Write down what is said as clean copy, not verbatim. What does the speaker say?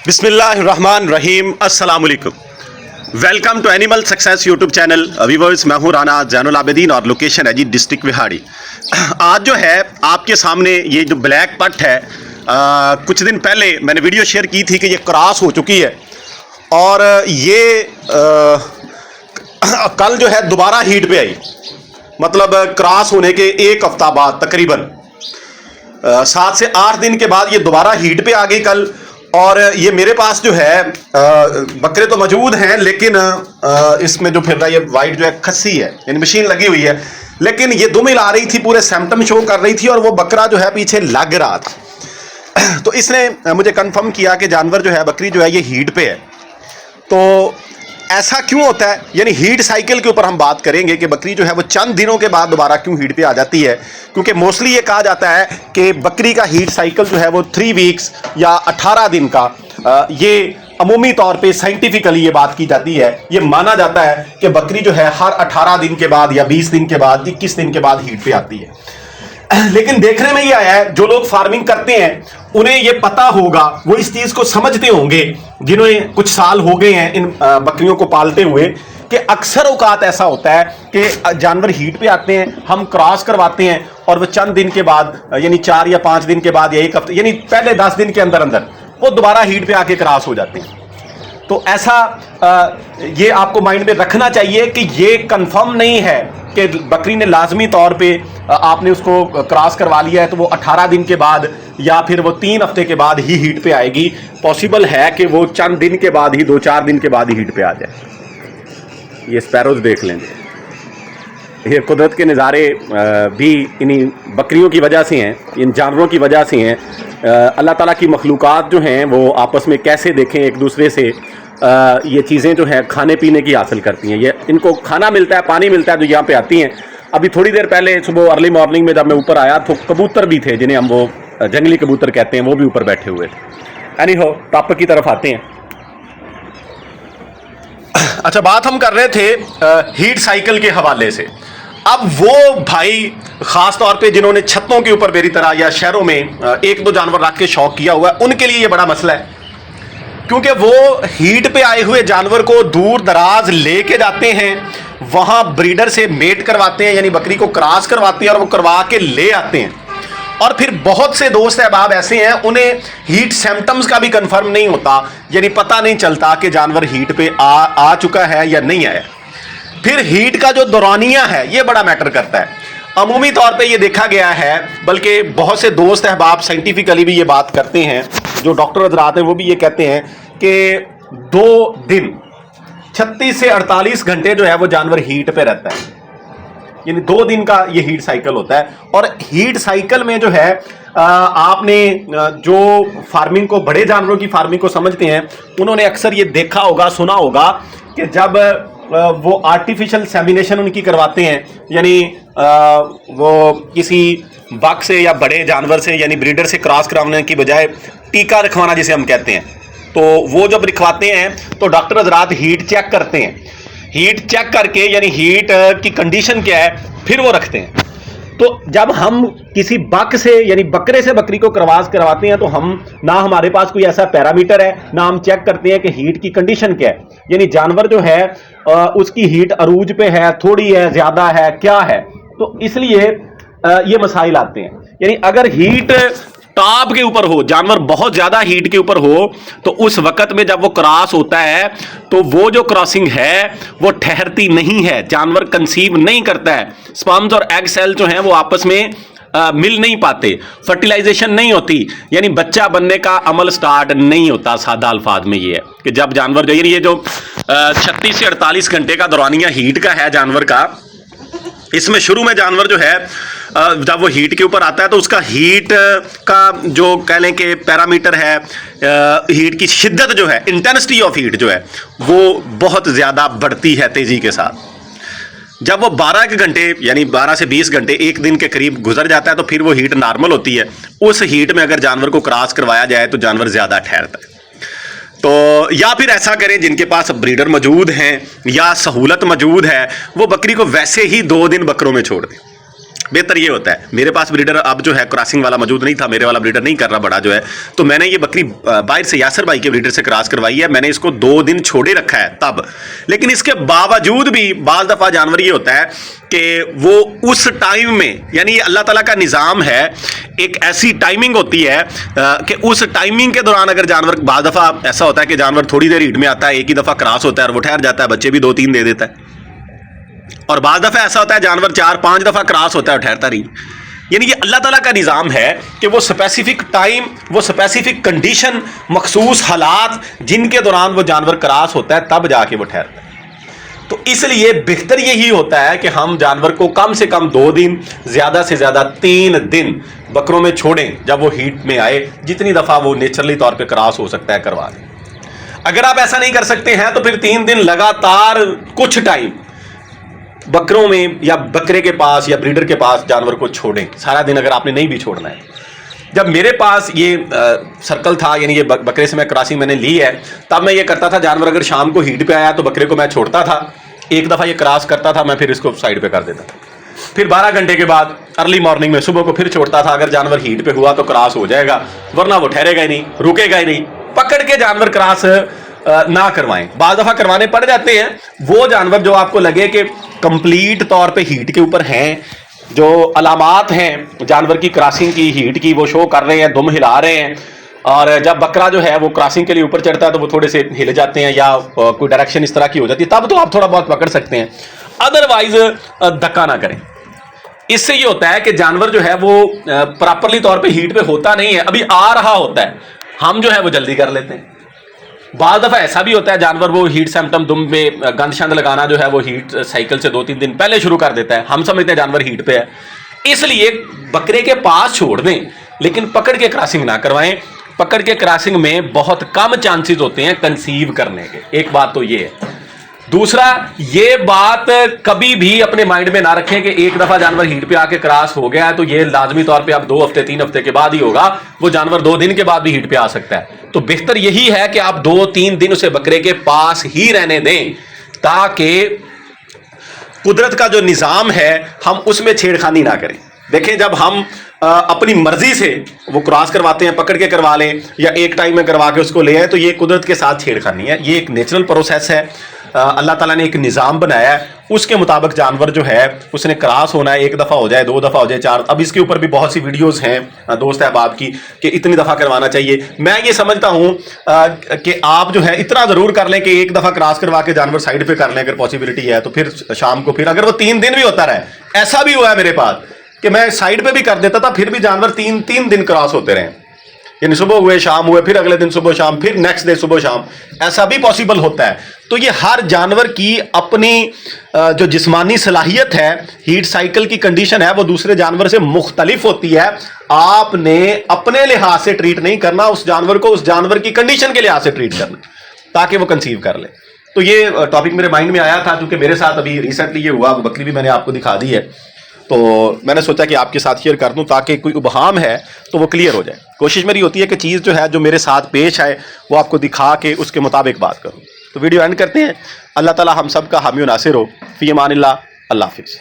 बिस्मिल्लाहिर्रहमानिर्रहीम, अस्सलाम वालेकुम। Welcome to animal success YouTube channel. Viewers, मैं हूं राना जैनुल आबिदीन और लोकेशन है जी डिस्ट्रिक्ट विहाड़ी। आज जो है आपके सामने ये जो ब्लैक पट है, कुछ दिन पहले मैंने वीडियो शेयर की थी कि ये क्रॉस हो चुकी है और ये कल जो है दोबारा हीट पे आई। मतलब क्रॉस होने के एक हफ्ता बाद तकरीबन 7 से 8 दिन के बाद ये दोबारा हीट पे आ गई कल। और ये मेरे पास जो है बकरे तो मौजूद हैं, लेकिन इसमें जो फिर रहा है ये वाइट जो है खस्सी है, यानी मशीन लगी हुई है, लेकिन ये दुमिल आ रही थी, पूरे सिम्टम शो कर रही थी और वो बकरा जो है पीछे लग रहा था। तो इसने मुझे कंफर्म किया कि जानवर जो है, बकरी जो है, ये हीट पे है। तो ऐसा क्यों होता है, यानी हीट साइकिल के ऊपर हम बात करेंगे कि बकरी जो है वो चंद दिनों के बाद दोबारा क्यों हीट पे आ जाती है। क्योंकि मोस्टली ये कहा जाता है कि बकरी का हीट साइकिल जो है वो 3 वीक्स या 18 दिन का, ये अमूमी तौर पे साइंटिफिकली ये बात की जाती है। ये माना जाता है कि बकरी जो है हर 18 दिन के बाद या 20 दिन के बाद, 21 दिन के बाद हीट पे आती है। लेकिन देखने में ये आया है, जो लोग फार्मिंग करते हैं उन्हें ये पता होगा, वो इस चीज को समझते होंगे, जिन्होंने कुछ साल हो गए हैं इन बकरियों को पालते हुए, कि अक्सर औकात ऐसा होता है कि जानवर हीट पे आते हैं, हम क्रॉस करवाते हैं और वो चंद दिन के बाद, यानी 4 या 5 दिन के बाद या 1 हफ्ते, यानी पहले 10 दिन के अंदर अंदर वो दोबारा हीट पे आके क्रॉस हो जाते हैं। तो ऐसा ये आपको माइंड में रखना चाहिए कि ये कंफर्म नहीं है कि बकरी ने लाजमी तौर पे आपने उसको क्रॉस करवा लिया है तो वो 18 दिन के बाद या फिर वो 3 हफ्ते के बाद ही हीट पे आएगी। पॉसिबल है कि वो चंद दिन के बाद ही, 2-4 दिन के बाद ही हीट पे आ जाए। ये स्पैरोज देख लेंगे, ये कुदरत के नज़ारे भी इन्हीं बकरियों की वजह से हैं, इन जानवरों की वजह से हैं। अल्लाह ताला की मखलूक़ात जो हैं वो आपस में कैसे देखें एक दूसरे से ये चीज़ें जो हैं खाने पीने की हासिल करती हैं। ये इनको खाना मिलता है, पानी मिलता है, तो यहाँ पे आती हैं। अभी थोड़ी देर पहले सुबह अर्ली मॉर्निंग में जब मैं ऊपर आया तो कबूतर भी थे, जिन्हें हम वो जंगली कबूतर कहते हैं, वो भी ऊपर बैठे हुए थे। एनी हो, टॉपिक की तरफ आते हैं। अच्छा, बात हम कर रहे थे हीट साइकिल के हवाले से। अब वो भाई खास तौर पे जिन्होंने छतों के ऊपर मेरी तरह या शहरों में 1-2 जानवर रख के शौक किया हुआ है, उनके लिए ये बड़ा मसला है। क्योंकि वो हीट पे आए हुए जानवर को दूर दराज लेके जाते हैं, वहां ब्रीडर से मेट करवाते हैं, यानी बकरी को क्रॉस करवाते हैं और वो करवा के ले आते हैं। और फिर बहुत से दोस्त अहबाब ऐसे हैं, उन्हें हीट सिम्टम्स का भी कंफर्म नहीं होता, यानी पता नहीं चलता कि जानवर हीट पे आ चुका है या नहीं आया। फिर हीट का जो दौरानिया है ये बड़ा मैटर करता है। अमूमी तौर पे ये देखा गया है, बल्कि बहुत से दोस्त अहबाब साइंटिफिकली भी ये बात करते हैं, जो डॉक्टर हजरात हैं वो भी ये कहते हैं कि 2 दिन 36 से 48 घंटे जो है वो जानवर हीट पे रहता है, यानी 2 दिन का ये हीट साइकिल होता है। और हीट साइकिल में जो है आपने जो फार्मिंग को, बड़े जानवरों की फार्मिंग को समझते हैं, उन्होंने अक्सर ये देखा होगा, सुना होगा कि जब वो आर्टिफिशियल सेमिनेशन उनकी करवाते हैं, यानी वो किसी बक से या बड़े जानवर से, यानी ब्रीडर से क्रॉस कराने की बजाय टीका रखवाना जिसे हम कहते हैं, तो वो जब रखवाते हैं तो डॉक्टर हजरात हीट चेक करते हैं। हीट चेक करके, यानी हीट की कंडीशन क्या है, फिर वो रखते हैं। तो जब हम किसी बक से, यानी बकरे से बकरी को क्रॉस करवाते हैं, तो हम ना, हमारे पास कोई ऐसा पैरामीटर है, ना हम चेक करते हैं कि हीट की कंडीशन क्या है, यानी जानवर जो है उसकी हीट अरूज पे है, थोड़ी है, ज्यादा है, क्या है। तो इसलिए ये मसाइल आते हैं। यानी अगर हीट टॉप के ऊपर हो, जानवर बहुत ज्यादा हीट के ऊपर हो, तो उस वक्त में जब वो क्रॉस होता है तो वो जो क्रॉसिंग है वो ठहरती नहीं है, जानवर कंसीव नहीं करता है, स्पर्म्स और एग सेल जो हैं वो आपस में मिल नहीं पाते, फर्टिलाइजेशन नहीं होती, यानी बच्चा बनने का अमल स्टार्ट नहीं होता। सादा अल्फाज में ये है कि जब जानवर जो, ये जो 36 से 48 घंटे का दौरानिया हीट का है जानवर का, इसमें शुरू में जानवर जो है जब वो हीट के ऊपर आता है तो उसका हीट का जो कह लें कि पैरामीटर है, हीट की शिद्दत जो है, इंटेंसिटी ऑफ हीट जो है वो बहुत ज़्यादा बढ़ती है तेज़ी के साथ। जब वो 12 के घंटे, यानी 12 से 20 घंटे, 1 दिन के करीब गुजर जाता है, तो फिर वो हीट नॉर्मल होती है। उस हीट में अगर जानवर को क्रॉस करवाया जाए तो जानवर ज़्यादा ठहरता है। तो या फिर ऐसा करें, जिनके पास ब्रीडर मौजूद हैं या सहूलत मौजूद है, वो बकरी को वैसे ही 2 दिन बकरों में छोड़ दें। बेहतर ये होता है, मेरे पास ब्रीडर अब जो है क्रॉसिंग वाला मौजूद नहीं था, मेरे वाला ब्रीडर नहीं कर रहा बड़ा जो है, तो मैंने ये बकरी बाहर से यासर भाई के ब्रीडर से क्रॉस करवाई है। मैंने इसको 2 दिन छोड़े रखा है तब, लेकिन इसके बावजूद भी बाज़ दफ़ा जानवर ये होता है कि वो उस टाइम में, यानी ये अल्लाह ताला का निज़ाम है, एक ऐसी टाइमिंग होती है कि उस टाइमिंग के दौरान अगर जानवर, बाज़ दफ़ा ऐसा होता है कि जानवर थोड़ी देर हीट में आता है, एक ही दफ़ा क्रॉस होता है और वो ठहर जाता है, बच्चे भी 2-3 दे देता है, और बाज़ दफ़ा ऐसा होता है जानवर 4-5 दफ़ा क्रॉस होता है और ठहरता नहीं। यानी ये अल्लाह ताला का निज़ाम है कि वो स्पेसिफिक टाइम, वो स्पेसिफिक कंडीशन, मखसूस हालात जिनके दौरान वो जानवर क्रॉस होता है तब जाके वो ठहरता है। तो इसलिए बेहतर यही होता है कि हम जानवर को कम से कम 2 दिन, ज़्यादा से ज़्यादा 3 दिन बकरों में छोड़ें जब वो हीट में आए, जितनी दफ़ा वो नेचुरली तौर पे क्रॉस हो सकता है करवा दें। अगर आप ऐसा नहीं कर सकते हैं तो फिर 3 दिन लगातार कुछ टाइम बकरों में या बकरे के पास या ब्रीडर के पास जानवर को छोड़ें, सारा दिन अगर आपने नहीं भी छोड़ना है। जब मेरे पास ये सर्कल था, यानी ये बकरे से मैं क्रॉसिंग मैंने ली है, तब मैं ये करता था, जानवर अगर शाम को हीट पे आया तो बकरे को मैं छोड़ता था, एक दफ़ा ये क्रॉस करता था, मैं फिर इसको साइड पे कर देता था, फिर 12 घंटे के बाद अर्ली मॉर्निंग में सुबह को फिर छोड़ता था। अगर जानवर हीट पे हुआ तो क्रॉस हो जाएगा, वरना वो ठहरेगा ही नहीं, रुकेगा ही नहीं। पकड़ के जानवर क्रॉस ना करवाएं, बाज़ दफ़ा करवाने पड़ जाते हैं। वो जानवर जो आपको लगे कि कंप्लीट तौर पे हीट के ऊपर हैं, जो अलामात हैं जानवर की क्रॉसिंग की, हीट की, वो शो कर रहे हैं, दुम हिला रहे हैं, और जब बकरा जो है वो क्रॉसिंग के लिए ऊपर चढ़ता है तो वो थोड़े से हिल जाते हैं या कोई डायरेक्शन इस तरह की हो जाती है, तब तो आप थोड़ा बहुत पकड़ सकते हैं, अदरवाइज धक्का ना करें। इससे ये होता है कि जानवर जो है वो प्रॉपरली तौर पे हीट पे होता नहीं है, अभी आ रहा होता है, हम जो है वो जल्दी कर लेते हैं। बाज़ दफ़ा ऐसा भी होता है जानवर वो हीट सिम्टम, दुम में गंद शंद लगाना जो है वो हीट साइकिल से 2-3 दिन पहले शुरू कर देता है, हम समझते हैं जानवर हीट पे है, इसलिए बकरे के पास छोड़ दें, लेकिन पकड़ के क्रॉसिंग ना करवाएं। पकड़ के क्रॉसिंग में बहुत कम चांसेस होते हैं कंसीव करने के, एक बात तो ये है। दूसरा, ये बात कभी भी अपने माइंड में ना रखें कि एक दफा जानवर हीट पे आके क्रॉस हो गया है तो ये लाजमी तौर पे अब 2 हफ्ते 3 हफ्ते के बाद ही होगा, वो जानवर 2 दिन के बाद भी हीट पे आ सकता है। तो बेहतर यही है कि आप 2-3 दिन उसे बकरे के पास ही रहने दें, ताकि कुदरत का जो निज़ाम है हम उसमें छेड़खानी ना करें। देखें, जब हम अपनी मर्जी से वो क्रॉस करवाते हैं, पकड़ के करवा लें या एक टाइम में करवा के उसको ले आए, तो ये कुदरत के साथ छेड़खानी है। ये एक नेचुरल प्रोसेस है, अल्लाह ताला ने एक निज़ाम बनाया है, उसके मुताबिक जानवर जो है उसने क्रॉस होना है, 1 दफ़ा हो जाए, 2 दफ़ा हो जाए, 4। अब इसके ऊपर भी बहुत सी वीडियोस हैं दोस्त अहबाब की कि इतनी दफ़ा करवाना चाहिए। मैं ये समझता हूँ कि आप जो है इतना ज़रूर कर लें कि 1 दफ़ा क्रॉस करवा के जानवर साइड पे कर लें अगर पॉसिबिलिटी है, तो फिर शाम को फिर अगर वो 3 दिन भी होता रहे, ऐसा भी हुआ है मेरे पास कि मैं साइड पे भी कर देता था, फिर भी जानवर 3 दिन क्रॉस होते रहे, यानी सुबह हुए, शाम हुए, फिर अगले दिन सुबह शाम, फिर नेक्स्ट डे सुबह शाम, ऐसा भी पॉसिबल होता है। तो ये हर जानवर की अपनी जो जिस्मानी सलाहियत है, हीट साइकिल की कंडीशन है, वो दूसरे जानवर से मुख्तलिफ होती है। आपने अपने लिहाज से ट्रीट नहीं करना उस जानवर को, उस जानवर की कंडीशन के लिहाज से ट्रीट करना, ताकि वो कंसीव कर ले। तो ये टॉपिक मेरे माइंड में आया था, क्योंकि मेरे साथ अभी रिसेंटली ये हुआ, बकरी भी मैंने आपको दिखा दी है, तो मैंने सोचा कि आपके साथ शेयर कर दूं ताकि कोई उबहाम है तो वो क्लियर हो जाए। कोशिश मेरी होती है कि चीज़ जो है, जो मेरे साथ पेश आए, वो आपको दिखा के उसके मुताबिक बात करूं। तो वीडियो एंड करते हैं। अल्लाह ताला हम सब का हामी नासिर हो। फ़ी अमानिल्लाह। अल्लाह हाफ़िज़।